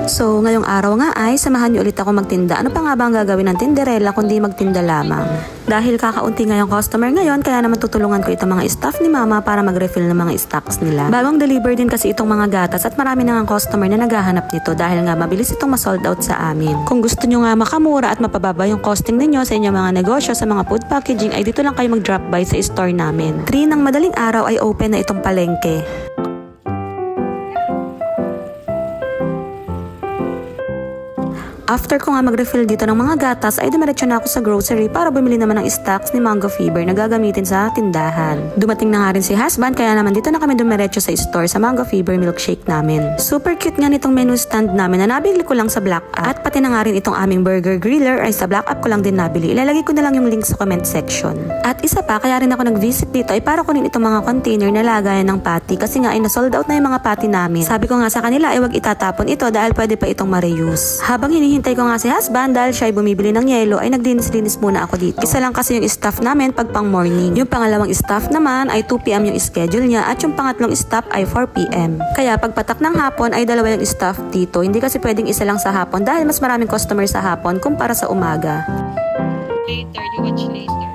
So, ngayong araw nga ay samahan niyo ulit ako magtinda. Ano pa nga ba ang gagawin ng tinderella kundi magtinda lamang? Dahil kakaunti ngayong customer ngayon, kaya naman tutulungan ko itong mga staff ni Mama para mag-refill ng mga stocks nila. Bagong deliver din kasi itong mga gatas at marami na nga customer na naghahanap nito dahil nga mabilis itong ma-sold out sa amin. Kung gusto nyo nga makamura at mapababa yung costing ninyo sa inyong mga negosyo sa mga food packaging ay dito lang kayo mag-drop by sa store namin. 3 ng madaling araw ay open na itong palengke. After ko nga mag-refill dito ng mga gatas ay dumiretso na ako sa grocery para bumili naman ng stocks ni Mango Fever na gagamitin sa tindahan. Dumating na nga rin si husband kaya naman dito na kami dumiretso sa store sa Mango Fever milkshake namin. Super cute nga nitong menu stand namin na nabili ko lang sa Black App. At pati na nga rin itong aming burger griller ay sa Black App ko lang din nabili. Ilalagay ko na lang yung link sa comment section. At isa pa kaya rin ako nag-visit dito ay para kunin itong mga container na lagayan ng patty kasi nga ay na-sold out na yung mga patty namin. Sabi ko nga sa kanila ay wag itatapon ito dahil pwede pa itong ma-reuse. Habang hinihintay ko nga si husband dahil siya ay bumibili ng yelo ay nagdinis-dinis muna ako dito. Isa lang kasi yung staff namin pag pang morning. Yung pangalawang staff naman ay 2 PM yung schedule niya at yung pangatlong staff ay 4 PM. Kaya pagpatak ng hapon ay dalawa yung staff dito. Hindi kasi pwedeng isa lang sa hapon dahil mas maraming customer sa hapon kumpara sa umaga. Later, you watch later.